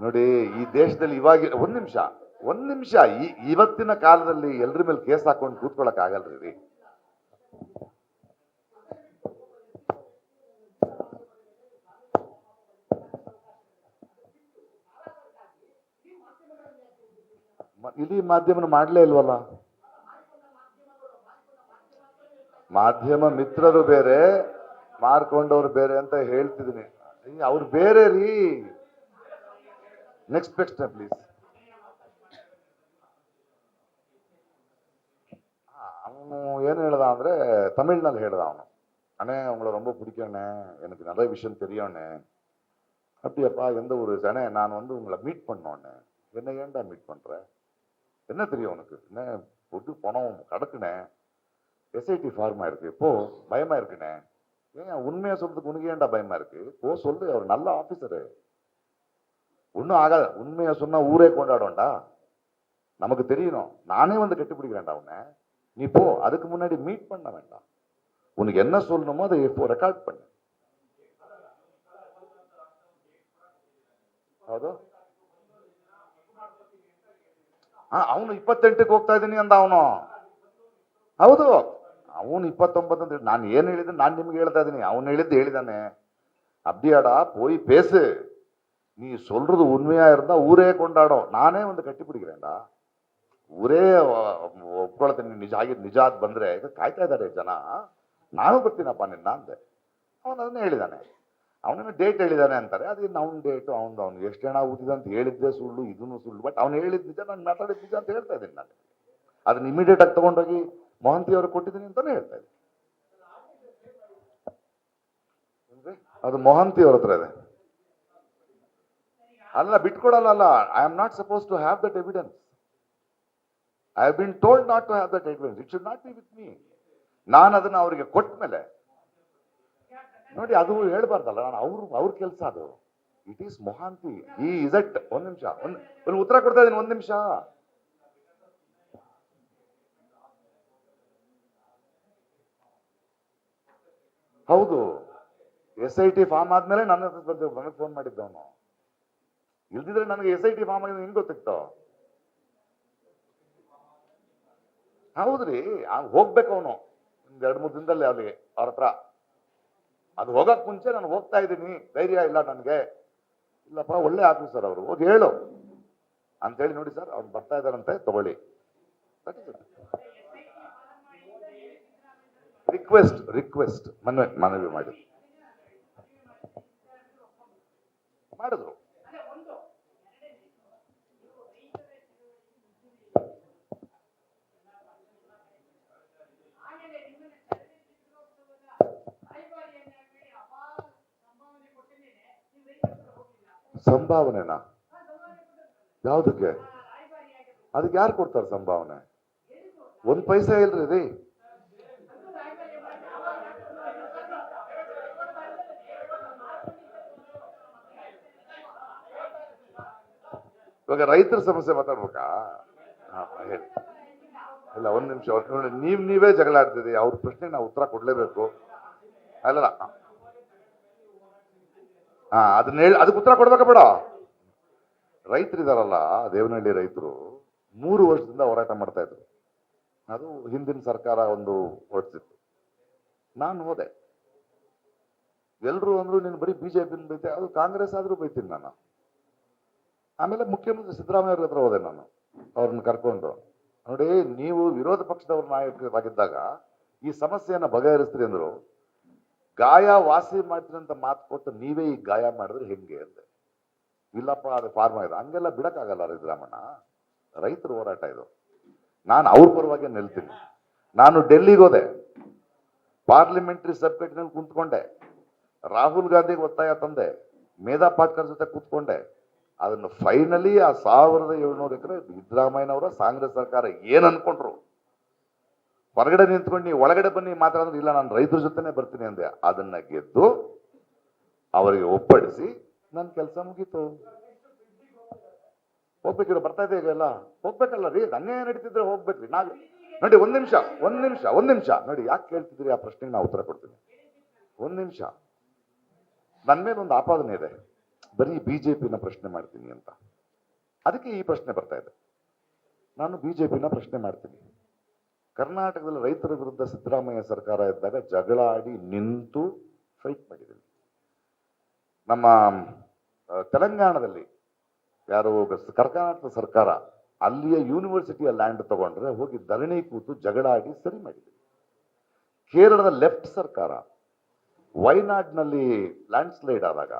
ನೋಡಿ ಈ ದೇಶದಲ್ಲಿ ಇವಾಗ ಒಂದ್ ನಿಮಿಷ ಇವತ್ತಿನ ಕಾಲದಲ್ಲಿ ಎಲ್ರ ಮೇಲೆ ಕೇಸ್ ಹಾಕೊಂಡು ಕೂತ್ಕೊಳಕ್ ಆಗಲ್ರಿ. ಇಡೀ ಮಾಧ್ಯಮನ ಮಾಡ್ಲೇ ಇಲ್ವಲ್ಲ. ಮಾಧ್ಯಮ ಮಿತ್ರರು ಬೇರೆ, ಮಾರ್ಕೊಂಡವ್ರು ಬೇರೆ ಅಂತ ಹೇಳ್ತಿದ್ದೀನಿ. ಅವ್ರು ಬೇರೆ ರೀ. ನೆಕ್ಸ್ಟ್ ಪ್ರಶ್ನೆ ಪ್ಲೀಸ್. ಅವನು ಏನು ಹೇಳ್ದ ಅಂದ್ರೆ ತಮಿಳ್ನಲ್ಲಿ ಹೇಳ್ದ ಅವನು, அண்ணே உங்களை ரொம்ப பிடிக்கண்ணே, எனக்கு நிறைய விஷயம் தெரியும்ண்ணே. அப்படியாப்பா, எந்த ஊரு? அண்ணே நான் வந்து உங்களை மீட் பண்ணோன்னே. என்ன ஏன்டா மீட் பண்ற? என்ன தெரியும் உனக்கு? என்ன பொது பணம் கடக்குனே, எஸ்ஐடி ஃபார்மா இருக்கு, இப்போ பயமா இருக்குண்ணே. ஏன் உண்மையா சொல்றதுக்கு உனக்கு ஏன்டா பயமா இருக்கு? போ சொல்லு, அவர் நல்ல ஆபீசரு, ஒன்றும் ஆகாது. உண்மையா சொன்னா ஊரே கொண்டாடும்டா, நமக்கு தெரியணும். நானே வந்து கட்டிப்பிடிக்கிறேன்டா உன்னை, நீ போ. அதுக்கு முன்னாடி மீட் பண்ண வேண்டாம். உனக்கு என்ன சொல்லணுமோ அதை இப்போ ரெக்கார்ட் பண்ணு. ಹೌದು. ಅವನು 28ಕ್ಕೆ ಹೋಗ್ತಾ ಇದ್ದೀನಿ ಅಂದ ಅವನು. ಹೌದು, ಅವನು 29 ಅಂತ. ನಾನು ಏನ್ ಹೇಳಿದ್ರೆ ನಾನು ನಿಮ್ಗೆ ಹೇಳ್ತಾ ಇದ್ದೀನಿ, ಅವನು ಹೇಳಿದ್ದಾನೆ. அப்படியாடா போய் பேசு, நீ சொல்றது உண்மையா இருந்தா ஊரே கொண்டாடும். நானே வந்து கட்டி பிடிக்கிறேன்டா, ಊರೇ ಒಪ್ಕೊಳ್ತೀನಿ. ನಿಜ ಆದ್ ಬಂದ್ರೆ ಕಾಯ್ತಾ ಇದ್ದಾರೆ ಜನ, ನಾನು ಬರ್ತೀನಪ್ಪ ನಿನ್ನ ಅಂದೆ. ಅವನು ಅದನ್ನೇ ಹೇಳಿದಾನೆ. ಅವನೇನು ಡೇಟ್ ಹೇಳಿದಾನೆ ಅಂತಾರೆ, ಅದೇನು ಅವ್ನ ಡೇಟು ಅವ್ನು ಎಷ್ಟು ಜನ ಊದಿದ ಅಂತ ಹೇಳಿದ್ದೆ ಸುಳ್ಳು, ಇದನ್ನು ಸುಳ್ಳು. ಬಟ್ ಅವ್ನು ಹೇಳಿದ್ ನಿಜ, ನಾನು ಮಾತಾಡಿದ ನಿಜ ಅಂತ ಹೇಳ್ತಾ ಇದ್ದೀನಿ. ನಾನು ಅದನ್ನ ಇಮಿಡಿಯೇಟ್ ಆಗಿ ತಗೊಂಡೋಗಿ ಮೊಹಂತಿ ಅವ್ರಿಗೆ ಕೊಟ್ಟಿದ್ದೀನಿ ಅಂತಾನೆ ಹೇಳ್ತಾ ಇದ್ದೀನಿ. ಅದು ಮೊಹಂತಿ ಅವ್ರ ಹತ್ರ ಇದೆ. ಅಲ್ಲ, ಬಿಟ್ಕೊಡಲ್ಲ. I am not suppose to have that evidence. I have been told not to have that evidence. It should not be with me. ನಾನು ಅದನ್ನ ಅವರಿಗೆ ಕೊಟ್ಟ ಮೇಲೆ ನೋಡಿ, ಅದು ಹೇಳ್ಬಾರ್ದಲ್ಲ. ನಾನು ಅವ್ರ ಕೆಲಸ ಅದು. It is Mohanty. ಈ ಇಸಟ್. ಒಂದ್ ನಿಮಿಷ, ಒಂದು ಉತ್ತರ ಕೊಡ್ತಾ ಇದ್ದೀನಿ. ಒಂದ್ ನಿಮಿಷ. ಹೌದು, SIT ಫಾರ್ಮ್ ಆದ್ಮೇಲೆ ನನಗೆ ಫೋನ್ ಮಾಡಿದ್ದವನು. ಇಲ್ದಿದ್ರೆ ನನಗೆ SIT ಫಾರ್ಮ್ ಆಗಿದೆ ಹೆಂಗ್ ಗೊತ್ತಿತ್ತು? ಹೌದ್ರಿ, ಹೋಗ್ಬೇಕು ಅವನು ಒಂದ್ 2-3 ದಿನದಲ್ಲಿ ಅಲ್ಲಿ ಅವ್ರ ಹತ್ರ. ಅದು ಹೋಗಕ್ ಮುಂಚೆ ನಾನು ಹೋಗ್ತಾ ಇದ್ದೀನಿ, ಧೈರ್ಯ ಇಲ್ಲ ನನಗೆ. ಇಲ್ಲಪ್ಪ, ಒಳ್ಳೆ ಆಫೀಸರ್ ಅವರು, ಹೋಗಿ ಹೇಳು ಅಂತೇಳಿ. ನೋಡಿ ಸರ್, ಅವ್ನು ಬರ್ತಾ ಇದ್ದಾರಂತೆ, ತಗೊಳ್ಳಿ. ರಿಕ್ವೆಸ್ಟ್ ಮನವಿ ಮಾಡಿದ್ರು. ಸಂಭಾವನೆನಾ? ಯಾವ್ದಕ್ಕೆ? ಅದಕ್ಕೆ ಯಾರು ಕೊಡ್ತಾರೆ ಸಂಭಾವನೆ? 1 ಪೈಸೆ ಇಲ್ರಿ ರೀ. ಇವಾಗ ರೈತರ ಸಮಸ್ಯೆ ಮಾತಾಡ್ಬೇಕಾ? ಹೇಳಿ. ಇಲ್ಲ, ಒಂದ್ ನಿಮಿಷ. ನೀವೇ ಜಗಳ ಆಡ್ತಿದ್ರಿ. ಅವ್ರ ಪ್ರಶ್ನೆಗೆ ನಾವು ಉತ್ತರ ಕೊಡ್ಲೇಬೇಕು. ಅಲ್ಲ, ಅದನ್ನ ಹೇಳಿ, ಅದಕ್ಕೆ ಉತ್ತರ ಕೊಡ್ಬೇಕಾ ಬೇಡ? ರೈತರಿದಾರಲ್ಲ, ದೇವನಹಳ್ಳಿ ರೈತರು 3 ವರ್ಷದಿಂದ ಹೋರಾಟ ಮಾಡ್ತಾ ಇದ್ರು. ಅದು ಹಿಂದಿನ ಸರ್ಕಾರ ಒಂದು ಹೊರಡಿಸಿತ್ತು. ನಾನು ಹೋದೆ. ಎಲ್ರು ಅಂದ್ರು ನೀನು ಬರೀ ಬಿಜೆಪಿ ಬೈತೆ, ಅದು ಕಾಂಗ್ರೆಸ್ ಆದ್ರೂ ಬೈತೀನಿ ನಾನು. ಆಮೇಲೆ ಮುಖ್ಯಮಂತ್ರಿ ಸಿದ್ದರಾಮಯ್ಯ ಹತ್ರ ಹೋದೆ ನಾನು, ಅವ್ರನ್ನ ಕರ್ಕೊಂಡು. ನೋಡಿ, ನೀವು ವಿರೋಧ ಪಕ್ಷದವ್ರ ನಾಯಕರಾಗಿದ್ದಾಗ ಈ ಸಮಸ್ಯೆಯನ್ನ ಬಗೆಹರಿಸ್ತೀರಿ ಅಂದ್ರು. ಗಾಯ ವಾಸಿ ಮಾಡ್ತೀನಿ ಅಂತ ಮಾತು ಕೊಟ್ಟು ನೀವೇ ಈ ಗಾಯ ಮಾಡಿದ್ರೆ ಹೆಂಗೆ ಅಂದೆ. ಇಲ್ಲಪ್ಪ, ಅದು ಫಾರ್ಮ ಇದೆ, ಹಂಗೆಲ್ಲ ಬಿಡಕ್ಕಾಗಲ್ಲ ಸಿದ್ದರಾಮಣ್ಣ. ರೈತರ ಹೋರಾಟ ಇದು. ನಾನು ಅವ್ರ ಪರವಾಗಿ ನಿಲ್ತೀನಿ. ನಾನು ಡೆಲ್ಲಿಗೆ ಹೋದೆ, ಪಾರ್ಲಿಮೆಂಟರಿ ಸಬ್ ಕಮಿಟಿನಲ್ಲಿ ಕುಂತ್ಕೊಂಡೆ, ರಾಹುಲ್ ಗಾಂಧಿಗೆ ಒತ್ತಾಯ ತಂದೆ, ಮೇಧಾ ಪಾಟ್ಕರ್ ಜೊತೆ ಕೂತ್ಕೊಂಡೆ. ಅದನ್ನು ಫೈನಲಿ ಆ 1700 ಎಕರೆ ಸಿದ್ದರಾಮಯ್ಯನವರ ಕಾಂಗ್ರೆಸ್ ಸರ್ಕಾರ ಏನ್ ಅನ್ಕೊಂಡ್ರು, ಹೊರಗಡೆ ನಿಂತ್ಕೊಂಡು ನೀವು ಒಳಗಡೆ ಬನ್ನಿ ಮಾತಾಡಿದ್ರೆ, ಇಲ್ಲ ನಾನು ರೈತರ ಜೊತೆನೆ ಬರ್ತೀನಿ ಅಂದೆ. ಅದನ್ನ ಗೆದ್ದು ಅವರಿಗೆ ಒಪ್ಪಡಿಸಿ ನನ್ನ ಕೆಲಸ ಮುಗೀತು. ಹೋಗ್ಬೇಕಿರೋ ಬರ್ತಾ ಇದೆ ಈಗ ಎಲ್ಲ ಹೋಗ್ಬೇಕಲ್ಲ ರೀ. ಅನ್ಯಾಯ ನಡೀತಿದ್ರೆ ಹೋಗ್ಬೇಕ್ರಿ. ನೋಡಿ, ಒಂದ್ ನಿಮಿಷ ನೋಡಿ, ಯಾಕೆ ಕೇಳ್ತಿದ್ರಿ ಆ ಪ್ರಶ್ನೆಗೆ ನಾವು ಉತ್ತರ ಕೊಡ್ತೀನಿ. ಒಂದ್ ನಿಮಿಷ. ನನ್ನ ಮೇಲೆ ಒಂದು ಆಪಾದನೆ ಇದೆ. ಬರೀ ಬಿಜೆಪಿನ ಪ್ರಶ್ನೆ ಮಾಡ್ತೀನಿ ಅಂತ. ಅದಕ್ಕೆ ಈ ಪ್ರಶ್ನೆ ಬರ್ತಾ ಇದೆ. ನಾನು ಬಿಜೆಪಿನ ಪ್ರಶ್ನೆ ಮಾಡ್ತೀನಿ. ಕರ್ನಾಟಕದಲ್ಲಿ ರೈತರ ವಿರುದ್ಧ ಸಿದ್ದರಾಮಯ್ಯ ಸರ್ಕಾರ ಇದ್ದಾಗ ಜಗಳ ಆಡಿ ನಿಂತು ಫೈಟ್ ಮಾಡಿದ್ದೀನಿ. ನಮ್ಮ ತೆಲಂಗಾಣದಲ್ಲಿ ಯಾರು ಕರ್ನಾಟಕ ಸರ್ಕಾರ ಅಲ್ಲಿಯ ಯೂನಿವರ್ಸಿಟಿಯ ಲ್ಯಾಂಡ್ ತಗೊಂಡ್ರೆ ಹೋಗಿ ಧರಣಿ ಕೂತು ಜಗಳ ಆಡಿ ಸರಿ ಮಾಡಿದ್ದೀವಿ. ಕೇರಳದ ಲೆಫ್ಟ್ ಸರ್ಕಾರ ವೈನಾಡ್ನಲ್ಲಿ ಲ್ಯಾಂಡ್ ಸ್ಲೈಡ್ ಆದಾಗ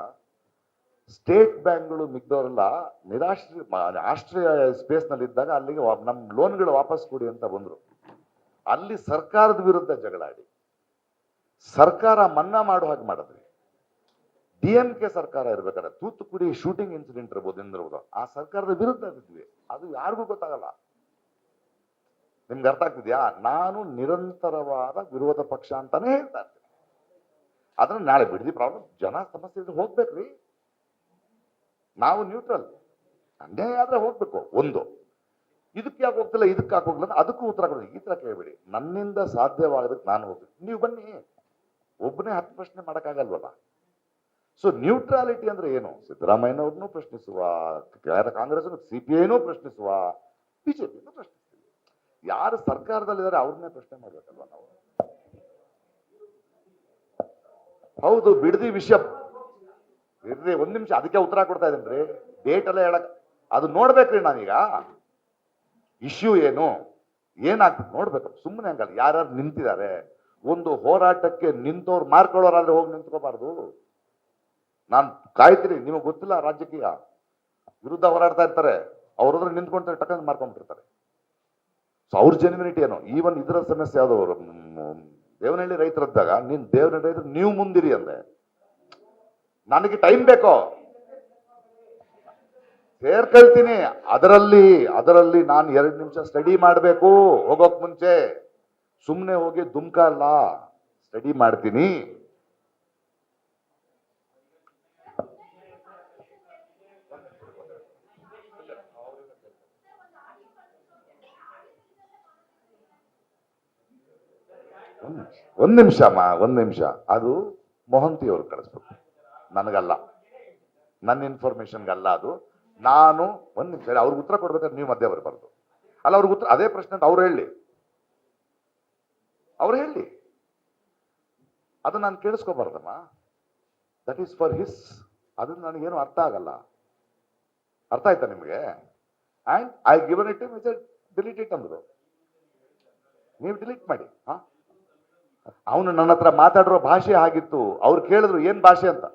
ಸ್ಟೇಟ್ ಬ್ಯಾಂಕ್ಗಳು ಮಿಗ್ದವರೆಲ್ಲ ಆಶ್ರಯ ಸ್ಪೇಸ್ ನಲ್ಲಿ ಇದ್ದಾಗ ಅಲ್ಲಿಗೆ ನಮ್ಮ ಲೋನ್ಗಳು ವಾಪಸ್ ಕೊಡಿ ಅಂತ ಬಂದ್ರು. ಅಲ್ಲಿ ಸರ್ಕಾರದ ವಿರುದ್ಧ ಜಗಳಾಡಿ ಸರ್ಕಾರ ಮನ್ನಾ ಮಾಡೋ ಹಾಗೆ ಮಾಡಿದ್ರಿ. DMK ಸರ್ಕಾರ ಇರ್ಬೇಕಾದ್ರೆ ತೂತುಕುಡಿ ಶೂಟಿಂಗ್ ಇನ್ಸಿಡೆಂಟ್ ಇರ್ಬೋದು, ಆ ಸರ್ಕಾರದ ವಿರುದ್ಧ ಇದ್ವಿ. ಅದು ಯಾರಿಗೂ ಗೊತ್ತಾಗಲ್ಲ. ನಿಮ್ಗೆ ಅರ್ಥ ಆಗ್ತಿದ್ಯಾ? ನಾನು ನಿರಂತರವಾದ ವಿರೋಧ ಪಕ್ಷ ಅಂತಾನೆ ಹೇಳ್ತಾ ಇರ್ತೀನಿ. ಅದನ್ನ ನಾಳೆ ಬಿಡದಿ ಪ್ರಾಬ್ಲಮ್ ಜನ ಸಮಸ್ಯೆ ಇದ್ರೆ ಹೋಗ್ಬೇಕ್ರಿ. ನಾವು ನ್ಯೂಟ್ರಲ್. ಅನ್ಯಾಯ ಆದ್ರೆ ಹೋಗ್ಬೇಕು. ಒಂದು ಇದಕ್ಕೆ ಯಾಕೆ ಹೋಗ್ತಿಲ್ಲ, ಇದಕ್ಕೆ ಯಾಕೆ ಹೋಗ್ಲಿಲ್ಲ, ಅದಕ್ಕೂ ಉತ್ತರ ಕೊಡಿ. ಈ ತರ ಕೇಳಬೇಡಿ. ನನ್ನಿಂದ ಸಾಧ್ಯವಾಗೋದಕ್ಕೆ ನಾನು ಹೋಗ್ಬೇಕು. ನೀವು ಬನ್ನಿ, ಒಬ್ಬನೇ 10 ಪ್ರಶ್ನೆ ಮಾಡಕ್ಕಾಗಲ್ವಲ್ಲ. ಸೊ ನ್ಯೂಟ್ರಾಲಿಟಿ ಅಂದ್ರೆ ಏನು? ಸಿದ್ದರಾಮಯ್ಯನವ್ರನ್ನೂ ಪ್ರಶ್ನಿಸುವ, ಕಾಂಗ್ರೆಸ್ CPIನೂ ಪ್ರಶ್ನಿಸುವ, ಬಿಜೆಪಿನೂ ಪ್ರಶ್ನಿಸ್ತೀವಿ. ಯಾರು ಸರ್ಕಾರದಲ್ಲಿದ್ದಾರೆ ಅವ್ರನ್ನೇ ಪ್ರಶ್ನೆ ಮಾಡ್ಬೇಕಲ್ವ ನಾವು. ಹೌದು, ಬಿಡದಿ ವಿಷಯ ಇರ್ರಿ, ಒಂದ್ ನಿಮಿಷ, ಅದಕ್ಕೆ ಉತ್ತರ ಕೊಡ್ತಾ ಇದ್ದೇನ್ರಿ. ಡೇಟ್ ಎಲ್ಲ ಹೇಳಕ್ ಅದು ನೋಡ್ಬೇಕ್ರಿ. ನಾನೀಗ ಇಶ್ಯೂ ಏನು ಏನಾಗ್ತದೆ ನೋಡ್ಬೇಕು. ಸುಮ್ಮನೆ ಹಂಗಲ್ಲ. ಯಾರ್ಯಾರು ನಿಂತಿದ್ದಾರೆ, ಒಂದು ಹೋರಾಟಕ್ಕೆ ನಿಂತವ್ರು ಮಾರ್ಕೊಳ್ಳೋರಾದ್ರೆ ಹೋಗಿ ನಿಂತ್ಕೋಬಾರ್ದು. ನಾನು ಕಾಯ್ತೀನಿ. ನಿಮಗೆ ಗೊತ್ತಿಲ್ಲ, ರಾಜಕೀಯ ವಿರುದ್ಧ ಹೋರಾಡ್ತಾ ಇರ್ತಾರೆ, ಅವ್ರದ್ರ ನಿಂತ್ಕೊಂಡ್ರೆ ಟಕ್ಕಂಗ್ ಮಾರ್ಕೊಂಡ್ಬಿಟ್ಟಿರ್ತಾರೆ. ಸೊ ಅವ್ರ ಜೆನ್ಯುನಿಟಿ ಏನೋ. ಈವನ್ ಇದರ ಸಮಸ್ಯೆ ಯಾವ್ದು, ದೇವನಹಳ್ಳಿ ರೈತರದ್ದಾಗ ದೇವನಹಳ್ಳಿ ರೈತರು ನೀವು ಮುಂದಿರಿ ಅಂದೆ. ನನಗೆ ಟೈಮ್ ಬೇಕೋ, ಸೇರ್ಕೊಳ್ತೀನಿ. ಅದರಲ್ಲಿ ನಾನು 2 ನಿಮಿಷ ಸ್ಟಡಿ ಮಾಡಬೇಕು ಹೋಗೋಕ್ ಮುಂಚೆ. ಸುಮ್ಮನೆ ಹೋಗಿ ದುಮ್ಕ ಅಲ್ಲ, ಸ್ಟಡಿ ಮಾಡ್ತೀನಿ. ಒಂದ್ ನಿಮಿಷ ಅಮ್ಮ, ಒಂದ್ ನಿಮಿಷ. ಅದು ಮೊಹಂತಿ ಅವ್ರು ಕಳಿಸ್ಬೇಕು, ನನಗಲ್ಲ, ನನ್ನ ಇನ್ಫಾರ್ಮೇಶನ್ಗಲ್ಲ ಅದು. ನಾನು ಒಂದ್ ನಿಮಿಷ, ಅವ್ರಿಗೆ ಉತ್ತರ ಕೊಡ್ಬೇಕಾದ್ರೆ ನೀವು ಮಧ್ಯ ಬರಬಾರ್ದು. ಅಲ್ಲ, ಅವ್ರಿಗೆ ಉತ್ತರ ಅದೇ ಪ್ರಶ್ನೆ ಅಂತ ಅವ್ರು ಹೇಳಿ ಅದು ನಾನು ಕೇಳಿಸ್ಕೋಬಾರ್ದಮ್ಮ. That is for his. ಅದು ನನಗೇನು ಅರ್ಥ ಆಗಲ್ಲ. ಅರ್ಥ ಆಯ್ತಾ ನಿಮ್ಗೆ? And I given it delete it ಅಂದ್ರು. ನೀವು ಡಿಲೀಟ್ ಮಾಡಿ. ಅವನು ನನ್ನ ಹತ್ರ ಮಾತಾಡಿರೋ ಭಾಷೆ ಆಗಿತ್ತು. ಅವ್ರು ಕೇಳಿದ್ರು ಏನ್ ಭಾಷೆ ಅಂತ.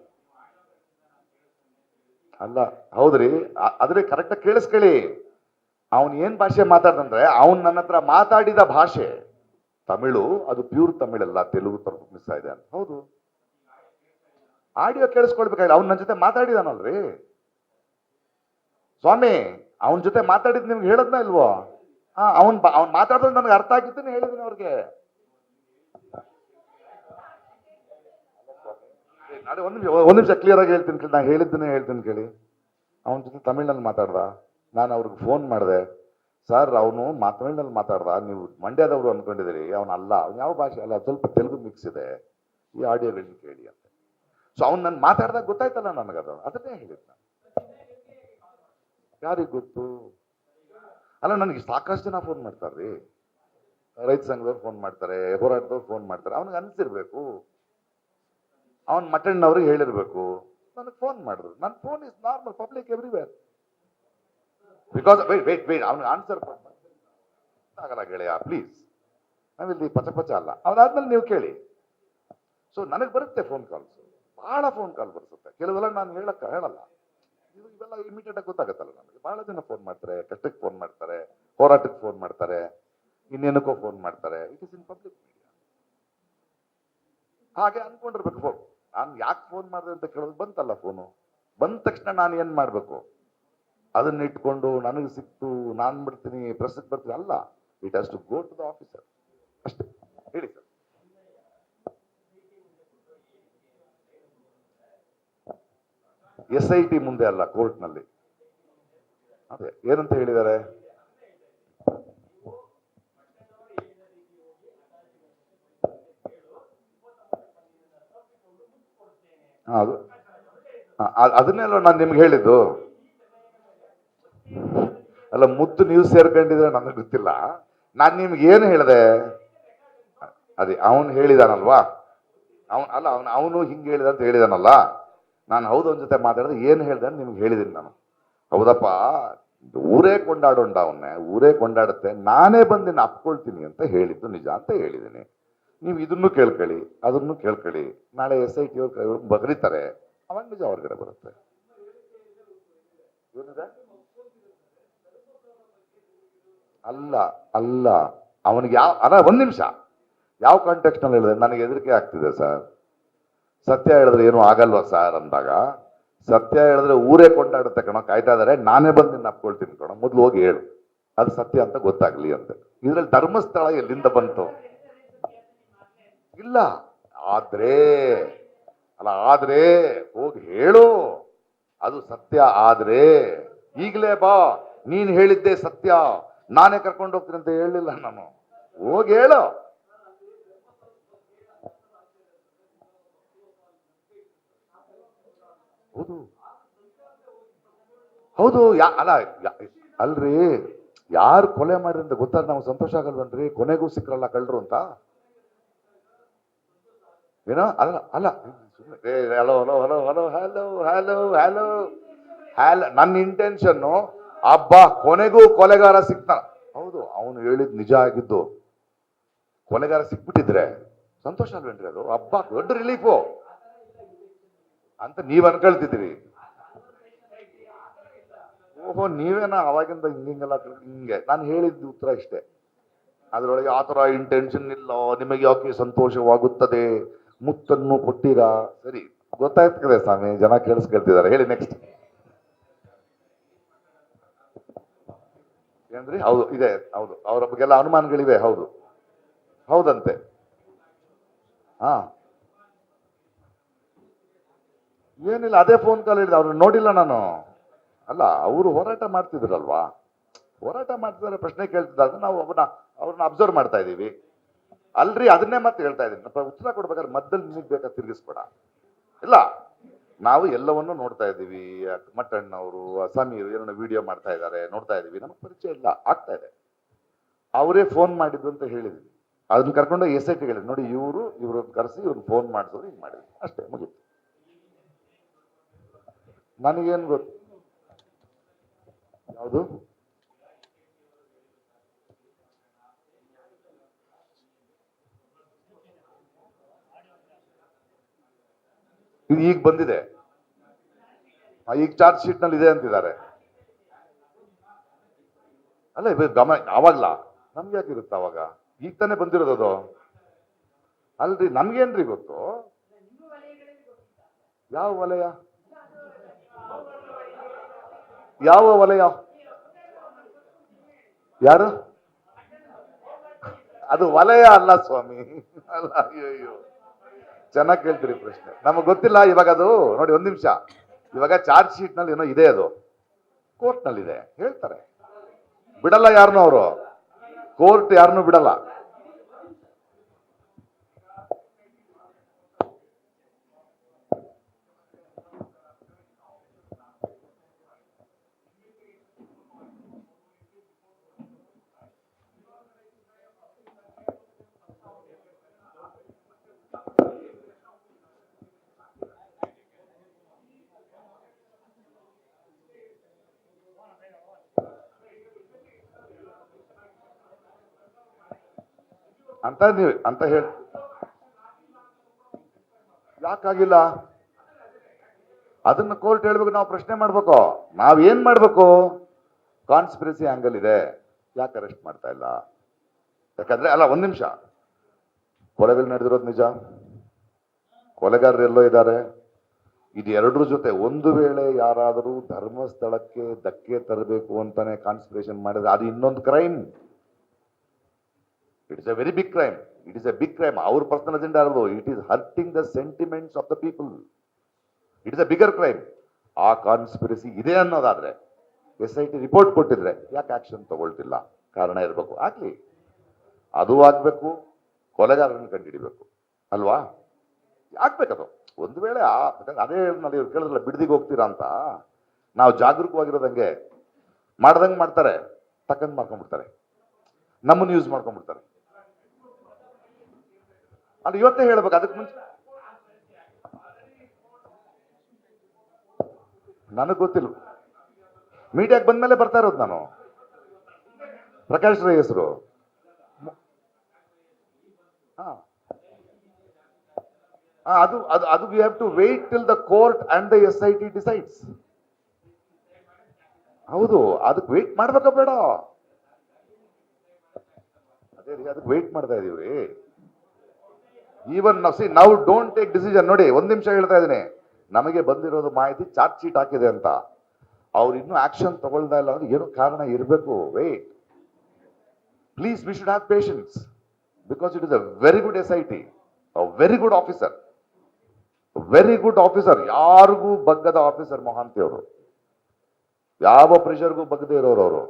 ಅಲ್ಲ, ಹೌದ್ರಿ, ಆದ್ರೆ ಕರೆಕ್ಟಾಗಿ ಕೇಳಿಸ್ಕೊಳ್ಳಿ. ಅವನ್ ಏನ್ ಭಾಷೆ ಮಾತಾಡ್ದಂದ್ರೆ, ಅವನ್ ನನ್ನ ಹತ್ರ ಮಾತಾಡಿದ ಭಾಷೆ ತಮಿಳು, ಅದು ಪ್ಯೂರ್ ತಮಿಳಲ್ಲ, ತೆಲುಗು ಮಿಸ್ ಇದೆ ಅಂತ. ಹೌದು, ಆಡಿಯೋ ಕೇಳಿಸ್ಕೊಳ್ಬೇಕಾಗಿಲ್ಲ. ಅವ್ನು ನನ್ನ ಜೊತೆ ಮಾತಾಡಿದಾನಲ್ರಿ ಸ್ವಾಮಿ. ಅವನ ಜೊತೆ ಮಾತಾಡಿದ್ ನಿಮ್ಗೆ ಹೇಳದ್ನ ಇಲ್ವೋ? ಅವ್ನ್ ಮಾತಾಡೋದು ನನಗೆ ಅರ್ಥ ಆಗಿತ್ತು, ಹೇಳಿದ್ದೀನಿ ಅವ್ರಿಗೆ. ನಾಳೆ ಒಂದ್ ನಿಮಿಷ ಕ್ಲಿಯರ್ ಆಗಿ ಹೇಳ್ತೀನಿ ಕೇಳಿ. ನಾನು ಹೇಳ್ತೀನಿ ಕೇಳಿ. ಅವನ ಜೊತೆ ತಮಿಳ್ನಲ್ಲಿ ಮಾತಾಡ್ದ. ನಾನು ಅವ್ರಿಗೆ ಫೋನ್ ಮಾಡಿದೆ, ಸರ್ ಅವನು ತಮಿಳ್ನಲ್ಲಿ ಮಾತಾಡ್ದ, ನೀವು ಮಂಡ್ಯದವರು ಅನ್ಕೊಂಡಿದ್ದೀರಿ, ಅವನಲ್ಲ, ಅವ್ನು ಯಾವ ಭಾಷೆ ಅಲ್ಲ, ಸ್ವಲ್ಪ ತೆಲುಗು ಮಿಕ್ಸ್ ಇದೆ, ಈ ಆಡಿಯೋಗಳನ್ನ ಕೇಳಿ ಅಂತ. ಸೊ ಅವ್ನು ನಾನು ಮಾತಾಡ್ದಾಗ ಗೊತ್ತಾಯ್ತಲ್ಲ ನನಗದು, ಅದನ್ನೇ ಹೇಳಿದ್ ನಾನು. ಯಾರಿಗೆ ಗೊತ್ತು? ಅಲ್ಲ, ನನಗೆ ಸಾಕಷ್ಟು ಜನ ಫೋನ್ ಮಾಡ್ತಾರ್ರಿ. ರೈತ ಸಂಘದವ್ರು ಫೋನ್ ಮಾಡ್ತಾರೆ, ಹೋರಾಟದವ್ರು ಫೋನ್ ಮಾಡ್ತಾರೆ. ಅವ್ನಿಗೆ ಅನ್ಸಿರ್ಬೇಕು, ಅವನ್ ಮಟಣ್ಣವ್ರಿಗೆ ಹೇಳಿರ್ಬೇಕು. ನನಗೆ ಫೋನ್ ಮಾಡಿದ್ರು. ನನ್ನ phone is normal, public everywhere. Because wait ಅವ್ನಿಗೆ ಆನ್ಸರ್ ಆಗಲ್ಲ ಗೆಳೆಯ, ಪ್ಲೀಸ್. ನಾವಿಲ್ಲಿ ಪಚ ಅಲ್ಲ. ಅದಾದ್ಮೇಲೆ ನೀವು ಕೇಳಿ. ಸೊ ನನಗೆ ಬರುತ್ತೆ ಫೋನ್ ಕಾಲ್ಸ್, ಬಹಳ ಫೋನ್ ಕಾಲ್ ಬರುತ್ತೆ. ಕೆಲವೆಲ್ಲ ನಾನು ಹೇಳಲ್ಲ. ಇವೆಲ್ಲ ಇಮಿಡಿಯೇಟ್ ಆಗಿ ಗೊತ್ತಾಗತ್ತಲ್ಲ ನನಗೆ. ಬಹಳ ಜನ ಫೋನ್ ಮಾಡ್ತಾರೆ, ಕಷ್ಟಕ್ಕೆ ಫೋನ್ ಮಾಡ್ತಾರೆ, ಹೋರಾಟಕ್ಕೆ ಫೋನ್ ಮಾಡ್ತಾರೆ, ಇನ್ನೇನಕ್ಕೋ ಫೋನ್ ಮಾಡ್ತಾರೆ. It is in public media. ಹಾಗೆ ಅನ್ಕೊಂಡಿರ್ಬೇಕು. ನಾನು ಯಾಕೆ ಫೋನ್ ಮಾಡಿದೆ ಅಂತ ಕೇಳೋದು ಬಂತಲ್ಲ ಫೋನು. ಬಂದ ತಕ್ಷಣ ನಾನು ಏನ್ ಮಾಡ್ಬೇಕು? ಅದನ್ನ ಇಟ್ಕೊಂಡು ನನಗೆ ಸಿಕ್ತು ನಾನು ಬಿಡ್ತೀನಿ, ಪ್ರೆಸ್ಗೆ ಬರ್ತೀನಿ ಅಲ್ಲ. It has to go to the officer ಅಷ್ಟೇ. ಹೇಳಿ ಸರ್. SIT ಮುಂದೆ ಅಲ್ಲ, ಕೋರ್ಟ್ನಲ್ಲಿ. ಅದೇ ಏನಂತ ಹೇಳಿದ್ದಾರೆ? ಅದನ್ನೆಲ್ಲ ನಾನು ನಿಮ್ಗೆ ಹೇಳಿದ್ದು. ಅಲ್ಲ, ಮುತ್ತು ನೀವು ಸೇರ್ಕೊಂಡಿದ್ರೆ ನನಗೆ ಗೊತ್ತಿಲ್ಲ. ನಾನು ನಿಮ್ಗೆ ಏನು ಹೇಳಿದೆ? ಅದೇ ಅವನು ಹೇಳಿದಾನಲ್ವಾ, ಅವನು ಹಿಂಗೆ ಹೇಳಿದ ಅಂತ ಹೇಳಿದಾನಲ್ಲ. ನಾನು ಹೌದು ಅವನ ಜೊತೆ ಮಾತಾಡಿದ್ರೆ ಏನು ಹೇಳಿದೆ ಅಂತ ನಿಮ್ಗೆ ಹೇಳಿದ್ದೀನಿ ನಾನು. ಹೌದಪ್ಪ, ಊರೇ ಕೊಂಡಾಡೋಂಡ ಅವನ್ನೇ, ಊರೇ ಕೊಂಡಾಡುತ್ತೆ, ನಾನೇ ಬಂದು ನಿನ್ನ ಅಪ್ಕೊಳ್ತೀನಿ ಅಂತ ಹೇಳಿದ್ದು ನಿಜ ಅಂತ ಹೇಳಿದ್ದೀನಿ. ನೀವು ಇದನ್ನು ಕೇಳ್ಕೊಳ್ಳಿ, ಅದನ್ನು ಕೇಳ್ಕೊಳ್ಳಿ. ನಾಳೆ SIT ಅವ್ರು ಬಗರಿತಾರೆ, ಅವಾಗ ನಿಜ ಹೊರಗಡೆ ಬರುತ್ತೆ. ಅಲ್ಲ ಅಲ್ಲ, ಅವನಿಗೆ ಒಂದ್ ನಿಮಿಷ, ಯಾವ ಕಾಂಟೆಕ್ಸ್ಟ್ ನಲ್ಲಿ ಹೇಳಿದ್ರೆ ನನಗೆ ಹೆದರಿಕೆ ಆಗ್ತಿದೆ ಸರ್. ಸತ್ಯ ಹೇಳಿದ್ರೆ ಏನು ಆಗಲ್ವಾ ಸರ್ ಅಂದಾಗ, ಸತ್ಯ ಹೇಳಿದ್ರೆ ಊರೇ ಕೊಂಡಾಡುತ್ತೆ ಕಣೋ, ಕಾಯ್ತಾ ಇದಾರೆ, ನಾನೇ ಬಂದು ನಿನ್ನ ಅಪ್ಕೊಳ್ತೀನಿ ಕಣೋ, ಮೊದ್ಲು ಹೋಗಿ ಹೇಳು ಅದು ಸತ್ಯ ಅಂತ ಗೊತ್ತಾಗ್ಲಿ ಅಂತ. ಇದ್ರಲ್ಲಿ ಧರ್ಮಸ್ಥಳ ಎಲ್ಲಿಂದ ಬಂತು? ಇಲ್ಲ, ಆದ್ರೆ ಆದ್ರೆ ಹೋಗಿ ಹೇಳು ಅದು ಸತ್ಯ. ಆದ್ರೆ ಈಗಲೇ ಬಾ, ನೀನ್ ಹೇಳಿದ್ದೆ ಸತ್ಯ, ನಾನೇ ಕರ್ಕೊಂಡು ಹೋಗ್ತೀನಿ ಅಂತ ಹೇಳಿಲ್ಲ ನಾನು. ಹೋಗಿ ಹೇಳು. ಹೌದು ಹೌದು, ಅಲ್ರಿ, ಯಾರು ಕೊಲೆ ಮಾಡಿದ್ರೆ ಅಂತ ಗೊತ್ತಾಗ ನಮ್ಗೆ ಸಂತೋಷ ಆಗಲ್ವನ್ರಿ? ಕೊನೆಗೂ ಸಿಕ್ರಲ್ಲ ಕಳ್ರು ಅಂತ ಏನೋ. ಅಲ್ಲ hello hello hello hello hello hello hello hello, ನನ್ನ ಇಂಟೆನ್ಷನ್ನು ಹಬ್ಬ ಕೊನೆಗೂ ಕೊಲೆಗಾರ ಸಿಕ್ತ. ಹೌದು, ಅವನು ಹೇಳಿದ್ ನಿಜ ಆಗಿದ್ದು, ಕೊಲೆಗಾರ ಸಿಕ್ಬಿಟ್ಟಿದ್ರೆ ಸಂತೋಷ ಅಲ್ವೇನ್ರಿ? ಅದು ಹಬ್ಬ, ದೊಡ್ಡ ರಿಲೀಫು ಅಂತ ನೀವ್ ಅನ್ಕೊಳ್ತಿದ್ದೀರಿ. ಓಹೋ, ನೀವೇನ ಅವಾಗಿಂದ ಹಿಂಗೆಲ್ಲ ಹಿಂಗೆ. ನಾನು ಹೇಳಿದ್ದು ಉತ್ತರ ಇಷ್ಟೇ, ಅದ್ರೊಳಗೆ ಆತರ ಇಂಟೆನ್ಷನ್ ಇಲ್ಲ. ನಿಮಗೆ ಯಾಕೆ ಸಂತೋಷವಾಗುತ್ತದೆ, ಮುತ್ತನ್ನು ಕೊಟ್ಟಿರಾ? ಸರಿ, ಗೊತ್ತಾಯ್ತದೆ ಸ್ವಾಮಿ, ಜನ ಕೇಳಿಸ್ಕೊಳ್ತಿದ್ದಾರೆ. ಹೇಳಿ ನೆಕ್ಸ್ಟ್. ಏನ್ರಿ? ಹೌದು ಇದೆ, ಹೌದು, ಅವ್ರ ಬಗ್ಗೆಲ್ಲ ಅನುಮಾನಗಳಿವೆ. ಹೌದು, ಹೌದಂತೆ. ಹಾ, ಏನಿಲ್ಲ, ಅದೇ ಫೋನ್ ಕಾಲ್ ಹೇಳಿದೆ, ಅವ್ರು ನೋಡಿಲ್ಲ ನಾನು. ಅಲ್ಲ, ಅವರು ಹೋರಾಟ ಮಾಡ್ತಿದ್ರಲ್ವಾ, ಹೋರಾಟ ಮಾಡ್ತಿದ್ದಾರೆ, ಪ್ರಶ್ನೆ ಕೇಳ್ತಿದ್ದಾಗ ನಾವು ಅವ್ರನ್ನ ಅಬ್ಸರ್ವ್ ಮಾಡ್ತಾ ಇದೀವಿ. ಅಲ್ರಿ, ಅದನ್ನೇ ಮತ್ತೆ ಹೇಳ್ತಾ ಇದೀನಿ, ಉತ್ತರ ಕೊಡ್ಬೇಕಾದ್ರೆ ಮಧ್ಯದಲ್ಲಿ ನಿಮಗೆ ಬೇಕಾ ತಿರುಗಿಸ್ಬೇಡ. ಇಲ್ಲ, ನಾವು ಎಲ್ಲವನ್ನೂ ನೋಡ್ತಾ ಇದ್ದೀವಿ. ಮಟ್ಟಣ್ಣವರು, ಸಮೀರ್ ಏನೋ ವಿಡಿಯೋ ಮಾಡ್ತಾ ಇದ್ದಾರೆ, ನೋಡ್ತಾ ಇದೀವಿ. ನಮಗೆ ಪರಿಚಯ ಇಲ್ಲ, ಆಗ್ತಾ ಇದೆ. ಅವರೇ ಫೋನ್ ಮಾಡಿದ್ದು ಅಂತ ಹೇಳಿದ್ವಿ, ಅದನ್ನ ಕರ್ಕೊಂಡು SIT ಹೇಳಿದ್ರು. ನೋಡಿ, ಇವ್ರನ್ನ ಕರೆಸಿ ಇವ್ರನ್ನ ಫೋನ್ ಮಾಡಿಸೋರು, ಹಿಂಗ್ ಮಾಡಿದ್ವಿ ಅಷ್ಟೇ, ಮುಗಿತು. ನನಗೇನು ಗೊತ್ತು ಯಾವುದು? ಇದು ಈಗ ಬಂದಿದೆ, ಈಗ ಚಾರ್ಜ್ ಶೀಟ್ ನಲ್ಲಿ ಇದೆ ಅಂತಿದ್ದಾರೆ. ಅಲ್ಲ, ಗಮನ ಆವಾಗ್ಲ ನಮ್ಗೆ ಯಾಕಿರುತ್ತೆ ಅವಾಗ? ಈಗ ತಾನೇ ಬಂದಿರೋದು ಅದು. ಅಲ್ರಿ, ನಮ್ಗೇನ್ರಿ ಗೊತ್ತು? ಯಾವ ವಲಯ? ಯಾವ ವಲಯ? ಯಾರು? ಅದು ವಲಯ ಅಲ್ಲ ಸ್ವಾಮಿ, ಅಲ್ಲ. ಅಯ್ಯೋ, ಚೆನ್ನಾಗಿ ಕೇಳ್ತೀರಿ ಪ್ರಶ್ನೆ, ನಮಗ್ ಗೊತ್ತಿಲ್ಲ ಇವಾಗ. ಅದು ನೋಡಿ, ಒಂದ್ ನಿಮಿಷ, ಇವಾಗ ಚಾರ್ಜ್ ಶೀಟ್ ನಲ್ಲಿ ಏನೋ ಇದೆ, ಅದು ಕೋರ್ಟ್ ನಲ್ಲಿ ಇದೆ, ಹೇಳ್ತಾರೆ. ಬಿಡಲ್ಲ ಯಾರನ್ನೂ ಅವರು, ಕೋರ್ಟ್ ಯಾರನ್ನೂ ಬಿಡಲ್ಲ. ಅಂತ ಹೇಳಿ ಯಾಕಾಗಿಲ್ಲ? ಅದನ್ನ ಕೋರ್ಟ್ ಹೇಳ್ಬೇಕು, ನಾವು ಪ್ರಶ್ನೆ ಮಾಡ್ಬೇಕು. ನಾವೇನ್ ಮಾಡ್ಬೇಕು? ಕಾನ್ಸ್ಪಿರಸಿ ಆಂಗಲ್ ಇದೆ, ಯಾಕೆ ಅರೆಸ್ಟ್ ಮಾಡ್ತಾ ಇಲ್ಲ? ಯಾಕಂದ್ರೆ, ಅಲ್ಲ, ಒಂದ್ ನಿಮಿಷ, ಕೊಲೆಗಳು ನಡೆದಿರೋದು ನಿಜ, ಕೊಲೆಗಾರರು ಎಲ್ಲೋ ಇದ್ದಾರೆ. ಇದು ಎರಡರ ಜೊತೆ ಒಂದು ವೇಳೆ ಯಾರಾದರೂ ಧರ್ಮಸ್ಥಳಕ್ಕೆ ಧಕ್ಕೆ ತರಬೇಕು ಅಂತಾನೆ ಕಾನ್ಸ್ಪಿರೇಷನ್ ಮಾಡಿದ್ರೆ ಅದು ಇನ್ನೊಂದು crime. It is a very big crime. It is a big crime. ಅವ್ರ ಪರ್ಸನಲ್ ಅಜೆಂಡಾ ಅಲ್ವೋ, it is hurting the sentiments of the people. It is a bigger crime. ಆ ಕಾನ್ಸ್ಪಿರಸಿ ಇದೆ ಅನ್ನೋದಾದ್ರೆ SIT ರಿಪೋರ್ಟ್ ಕೊಟ್ಟಿದ್ರೆ ಯಾಕೆ ಆಕ್ಷನ್ ತಗೊಳ್ತಿಲ್ಲ? ಕಾರಣ ಇರಬೇಕು, ಆಗ್ಲಿ, ಅದು ಆಗ್ಬೇಕು, ಕೊಲೆಗಾರರನ್ನು ಕಂಡುಹಿಡಿಬೇಕು ಅಲ್ವಾ? ಆಗ್ಬೇಕದು. ಒಂದು ವೇಳೆ ಅದೇ ಹೇಳಿದ್ನಲ್ಲ, ಇವ್ರು ಕೇಳಿದ್ರಲ್ಲ ಬಿಡದಿಗೆ ಹೋಗ್ತೀರಾ ಅಂತ, ನಾವು ಜಾಗರೂಕವಾಗಿರೋದಂಗೆ ಮಾಡ್ದಂಗೆ ಮಾಡ್ತಾರೆ, ತಕ್ಕಂಗೆ ಮಾಡ್ಕೊಂಡ್ಬಿಡ್ತಾರೆ, ನಮ್ಮನ್ನು ಯೂಸ್ ಮಾಡ್ಕೊಂಡ್ಬಿಡ್ತಾರೆ. ಅದು ಇವತ್ತೇ ಹೇಳ್ಬೇಕು. ಅದಕ್ಕೆ ಮುಂಚೆ ನನಗೆ ಗೊತ್ತಿಲ್ಲ, ಮೀಡಿಯಾಕ್ಕೆ ಬಂದ್ಮೇಲೆ ಬರ್ತಾ ಇರೋದು ನಾನು. ಪ್ರಕಾಶ್ ರೈ ಹೆಸರು. ಅದು ಅದು ಅದು we have to wait till the court and the SIT decides. ಹೌದು, ಅದಕ್ಕೆ ವೇಟ್ ಮಾಡ್ಬೇಕಾ ಬೇಡ? ಅದೇ ರೀ, ಅದಕ್ಕೆ ವೇಟ್ ಮಾಡ್ತಾ ಇದೀವಿ. ಈವನ್ ನಾವು ಡೋಂಟ್ ಟೇಕ್ ಡಿಸಿಷನ್. ನೋಡಿ, ಒಂದ್ ನಿಮಿಷ ಹೇಳ್ತಾ ಇದ್ದೀನಿ, ನಮಗೆ ಬಂದಿರೋದು ಮಾಹಿತಿ ಚಾರ್ಜ್ ಶೀಟ್ ಹಾಕಿದೆ ಅಂತ. ಅವ್ರು ಇನ್ನೂ ಆಕ್ಷನ್ ತಗೊಳ್ತಾ ಇಲ್ಲ ಅಂದ್ರೆ ಏನೋ ಕಾರಣ ಇರಬೇಕು. Wait please, we should have patience because it is a very good SIT, very good officer, very good officer. ಯಾರಿಗೂ ಬಗ್ಗದ ಆಫೀಸರ್ ಮೊಹಾಂತಿ ಅವರು, ಯಾವ ಪ್ರೆಷರ್ಗೂ ಬಗ್ಗದೆ ಇರೋರು ಅವರು.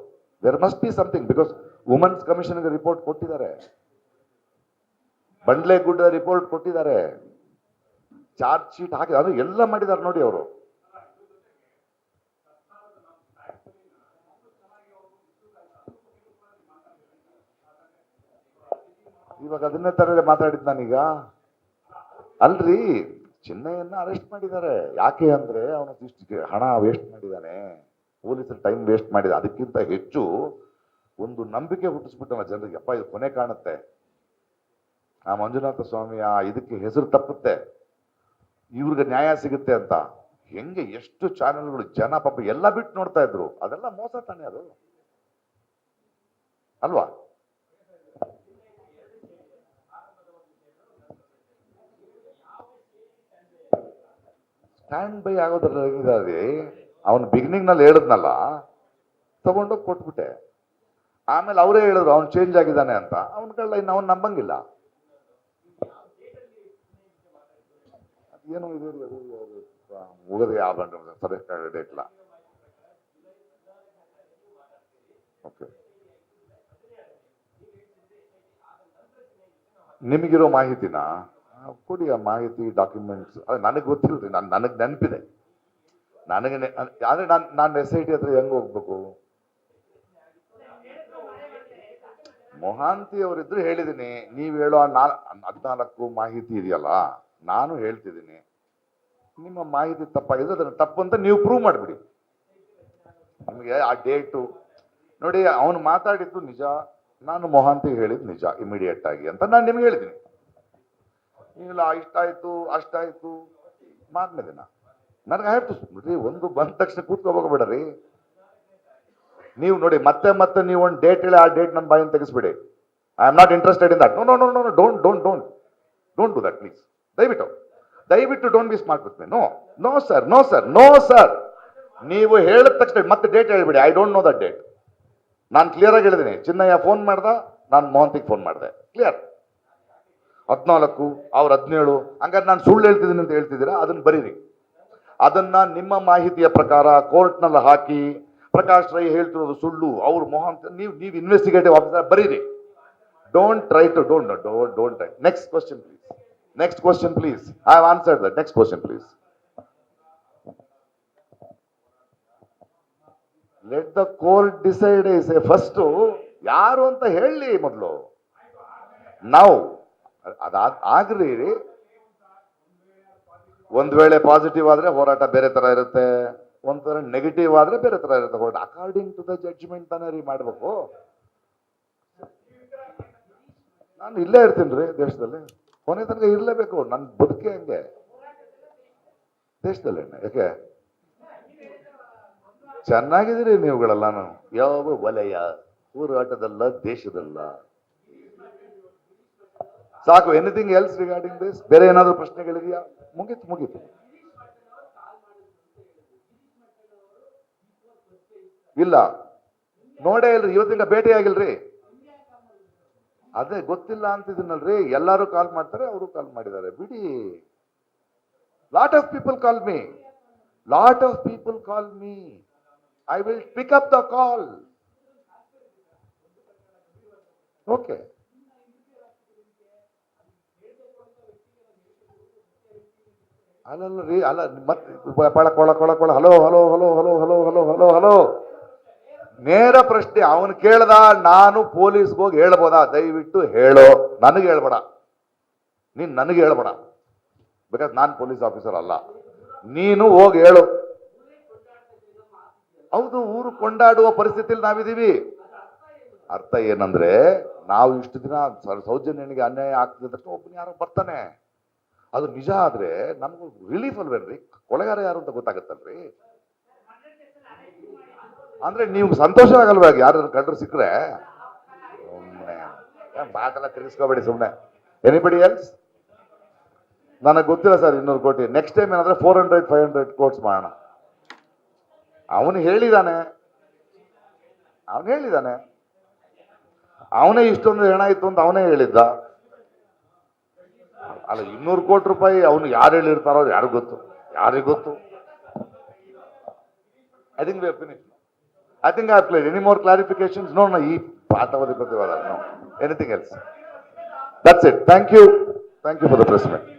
There must be something, because women's ಕಮಿಷನ್ಗೆ ರಿಪೋರ್ಟ್ ಕೊಟ್ಟಿದ್ದಾರೆ, ಬಂಡ್ಲೆಗುಡ್ಡ ರಿಪೋರ್ಟ್ ಕೊಟ್ಟಿದ್ದಾರೆ, ಚಾರ್ಜ್ ಶೀಟ್ ಹಾಕಿ ಅದು ಎಲ್ಲ ಮಾಡಿದ್ದಾರೆ ನೋಡಿ ಅವರು. ಇವಾಗ ಅದನ್ನೇ ತರ ಮಾತಾಡಿದ್ ನಾನೀಗ. ಅಲ್ರಿ, ಚಿನ್ನಯ್ಯನ ಅರೆಸ್ಟ್ ಮಾಡಿದ್ದಾರೆ. ಯಾಕೆ ಅಂದ್ರೆ ಅವನ ಹಣ ವೇಸ್ಟ್ ಮಾಡಿದ್ದಾನೆ, ಪೊಲೀಸರು ಟೈಮ್ ವೇಸ್ಟ್ ಮಾಡಿದ. ಅದಕ್ಕಿಂತ ಹೆಚ್ಚು ಒಂದು ನಂಬಿಕೆ ಹುಟ್ಟಿಸ್ಬಿಟ್ಟವ ಜನರಿಗೆ. ಅಪ್ಪ, ಇದು ಕೊನೆ ಕಾಣುತ್ತೆ, ಆ ಮಂಜುನಾಥ ಸ್ವಾಮಿ ಆ ಇದಕ್ಕೆ ಹೆಸರು ತಪ್ಪುತ್ತೆ, ಇವ್ರಿಗೆ ನ್ಯಾಯ ಸಿಗುತ್ತೆ ಅಂತ. ಹೆಂಗೆ ಎಷ್ಟು ಚಾನೆಲ್ಗಳು ಜನ ಪಾಪ ಎಲ್ಲ ಬಿಟ್ಟು ನೋಡ್ತಾ ಇದ್ರು. ಅದೆಲ್ಲ ಮೋಸ ತಾನೆ ಅದು, ಅಲ್ವಾ? ಸ್ಟ್ಯಾಂಡ್ ಬೈ ಆಗೋದ್ರಲ್ಲಿ ಅವನು ಬಿಗಿನಿಂಗ್ ನಲ್ಲಿ ಹೇಳಿದ್ನಲ್ಲ, ತಗೊಂಡೋಗಿ ಕೊಟ್ಬಿಟ್ಟೆ. ಆಮೇಲೆ ಅವರೇ ಹೇಳಿದ್ರು ಅವ್ನು ಚೇಂಜ್ ಆಗಿದ್ದಾನೆ ಅಂತ. ಅವನ ಕಳ್ಳ ಇನ್ನು ಅವನ್ ನಂಬಂಗಿಲ್ಲ. ಏನೋ ಇದೆ ಮುಗದ ಯಾವ ಸರಿ ಡೇಟ್ಲ. ಓಕೆ, ನಿಮಗಿರೋ ಮಾಹಿತಿನ ಕೊಡಿ, ಆ ಮಾಹಿತಿ ಡಾಕ್ಯುಮೆಂಟ್ಸ್. ನನಗೆ ಗೊತ್ತಿಲ್ರಿ, ನನಗೆ ನೆನಪಿದೆ. ನನಗೆ ಆದ್ರೆ ನಾನು SIT ಹತ್ರ ಹೆಂಗ್ ಹೋಗ್ಬೇಕು? ಮೊಹಾಂತಿ ಅವರಿದ್ರು ಹೇಳಿದ್ದೀನಿ. ನೀವು ಹೇಳೋ 14 ಮಾಹಿತಿ ಇದೆಯಲ್ಲ, ನಾನು ಹೇಳ್ತಿದ್ದೀನಿ, ನಿಮ್ಮ ಮಾಹಿತಿ ತಪ್ಪಾಗಿದೆ, ಅದನ್ನ ತಪ್ಪು ಅಂತ ನೀವು ಪ್ರೂವ್ ಮಾಡಿಬಿಡಿ. ನಮಗೆ ಆ ಡೇಟು ನೋಡಿ, ಅವನು ಮಾತಾಡಿದ್ದು ನಿಜ, ನಾನು ಮೊಹಾಂತಿ ಹೇಳಿದ್ದು ನಿಜ ಇಮಿಡಿಯೇಟ್ ಆಗಿ ಅಂತ ನಾನು ನಿಮ್ಗೆ ಹೇಳಿದ್ದೀನಿ. ಇಲ್ಲ ಇಷ್ಟಾಯ್ತು ಅಷ್ಟಾಯ್ತು ಮಾರನೇ ದಿನ ನನಗೆ ಆಯ್ತು. ನೋಡ್ರಿ, ಒಂದು ಬಂದ ತಕ್ಷಣ ಕೂತ್ಕೋಬೇಕಬೇಡ್ರಿ ನೀವು. ನೋಡಿ, ಮತ್ತೆ ಮತ್ತೆ ನೀವು ಒಂದು ಡೇಟ್ ಹೇಳಿ ಆ ಡೇಟ್ ನನ್ನ ಬಾಯಿಂದ ತೆಗಿಸ್ಬಿಡಿ. I am not interested in that. No no no no don't don't don't don't do that please. ದಯವಿಟ್ಟು don't be smart with me. No no sir, no sir, no sir. ನೀವು ಹೇಳಿದ ತಕ್ಷಣ ಮತ್ತೆ ಡೇಟ್ ಹೇಳ್ಬಿಡಿ. I don't know that date. ನಾನು clear ಆಗಿ ಹೇಳಿದ್ದೀನಿ. Chinnaiah phone ಮಾಡ್ದ, ನಾನು ಮೊಹಂತಿಗೆ ಫೋನ್ ಮಾಡಿದೆ, ಕ್ಲಿಯರ್. 14 ಅವ್ರು 17. ಹಂಗಾರೆ ನಾನು ಸುಳ್ಳು ಹೇಳ್ತಿದ್ದೀನಿ ಅಂತ ಹೇಳ್ತಿದ್ದೀರಾ? ಅದನ್ನ ಬರೀರಿ. ಅದನ್ನ ನಿಮ್ಮ ಮಾಹಿತಿಯ ಪ್ರಕಾರ ಕೋರ್ಟ್ನಲ್ಲಿ ಹಾಕಿ, ಪ್ರಕಾಶ್ ರೈ ಹೇಳ್ತಿರೋದು ಸುಳ್ಳು, ಅವ್ರು ಮೊಹಂತಿ, ನೀವು ಇನ್ವೆಸ್ಟಿಗೇಟಿವ್ ಆಫೀಸರ್ ಬರೀರಿ. Don't try to don't try. Next question please. Next question please. I have answered that. Next question please. Let the court decide. First ಯಾರು ಅಂತ ಹೇಳಿ ಮೊದಲು. ನಾವು ಆಗ್ರಿ. ಒಂದ್ ವೇಳೆ ಪಾಸಿಟಿವ್ ಆದ್ರೆ ಹೋರಾಟ ಬೇರೆ ತರ ಇರುತ್ತೆ, ಒಂಥರ ನೆಗೆಟಿವ್ ಆದ್ರೆ ಬೇರೆ ತರ ಇರುತ್ತೆ ಹೋರಾಟ. ಅಕಾರ್ಡಿಂಗ್ ಟು ದ ಜಡ್ಜ್ಮೆಂಟ್ ತಾನೇ ರೀ ಮಾಡ್ಬೇಕು. ನಾನು ಇಲ್ಲೇ ಇರ್ತೀನಿ ರೀ ದೇಶದಲ್ಲಿ, ಕೊನೆ ತನಕ ಇರ್ಲೇಬೇಕು. ನನ್ನ ಬದುಕೆ ಹಂಗೆ ದೇಶದಲ್ಲಿ. ಯಾಕೆ ಚೆನ್ನಾಗಿದ್ದೀರಿ ನೀವುಗಳೆಲ್ಲಾನು? ಯಾವ ವಲಯ ಹೋರಾಟದಲ್ಲ, ದೇಶದಲ್ಲ. ಸಾಕು. Anything else regarding this? ಬೇರೆ ಏನಾದ್ರು ಪ್ರಶ್ನೆಗಳಿದೆಯಾ? ಮುಗೀತು. ಇಲ್ಲ, ನೋಡೇ ಇಲ್ರಿ, ಇವತ್ತಿಂದ ಭೇಟಿ ಆಗಿಲ್ರಿ. ಅದೇ ಗೊತ್ತಿಲ್ಲ ಅಂತಿದ್ದೀನಲ್ರಿ. ಎಲ್ಲಾರು ಕಾಲ್ ಮಾಡ್ತಾರೆ, ಅವರು ಕಾಲ್ ಮಾಡಿದ್ದಾರೆ, ಬಿಡಿ. Lot of people call me. I will pick up the call. Okay. ಅಲ್ಲಲ್ಲ ರೀ, ಅಲ್ಲ ಮತ್ತೆ ಕೊಳ hello hello hello hello hello hello hello hello. ನೇರ ಪ್ರಶ್ನೆ ಅವನು ಕೇಳ್ದ, ನಾನು ಪೊಲೀಸ್ಗೆ ಹೋಗಿ ಹೇಳ್ಬೋದಾ? ದಯವಿಟ್ಟು ಹೇಳೋ, ನನಗೆ ಹೇಳ್ಬೇಡ, ನೀನ್ ನನಗೆ ಹೇಳ್ಬೇಡ, ಬಿಕಾಸ್ ನಾನು ಪೊಲೀಸ್ ಆಫೀಸರ್ ಅಲ್ಲ. ನೀನು ಹೋಗಿ ಹೇಳು. ಹೌದು, ಊರು ಕೊಂಡಾಡುವ ಪರಿಸ್ಥಿತಿಯಲ್ಲಿ ನಾವಿದ್ದೀವಿ. ಅರ್ಥ ಏನಂದ್ರೆ, ನಾವು ಇಷ್ಟು ದಿನ ಸೌಜನ್ಯನಿಗೆ ಅನ್ಯಾಯ ಆಗ್ತದೆ ತಕ್ಷಣ ಒಬ್ಬನ ಯಾರೋ ಬರ್ತಾನೆ, ಅದು ನಿಜ ಆದ್ರೆ ನಮ್ಗೂ ರಿಲೀಫ್ ಅಲ್ವೇನ್ರಿ? ಕೊಲೆಗಾರ ಯಾರು ಅಂತ ಗೊತ್ತಾಗತ್ತಲ್ರಿ. ಅಂದ್ರೆ ನೀವು ಸಂತೋಷ ಆಗಲ್ವಾ ಯಾರು ಕಂಡ್ರು ಸಿಕ್ಕರೆ? ಸುಮ್ಮನೆ ಮಾತೆಲ್ಲ ತಿರ್ಗಿಸ್ಕೋಬೇಡಿ ಸುಮ್ಮನೆ. Anybody else? ನನಗೆ ಗೊತ್ತಿಲ್ಲ ಸರ್ 200 ಕೋಟಿ. ನೆಕ್ಸ್ಟ್ ಟೈಮ್ ಏನಾದ್ರೆ 400-500 ಕೋಟ್ಸ್ ಮಾಡೋಣ. ಅವನು ಹೇಳಿದಾನೆ, ಅವನೇ ಇಷ್ಟೊಂದು ಹೆಣ ಇತ್ತು ಅಂತ ಅವನೇ ಹೇಳಿದ್ದ. ಅಲ್ಲ 200 ಕೋಟಿ ರೂಪಾಯಿ ಅವನು ಯಾರು ಹೇಳಿರ್ತಾರೋ ಯಾರಿಗೂ ಗೊತ್ತು. I think we have finished. I think I have played. Any more clarifications? No, ಈ ಪಾಠವಾದ ಪ್ರತಿವಾದ. No. Anything else? That's it. Thank you for the press meet.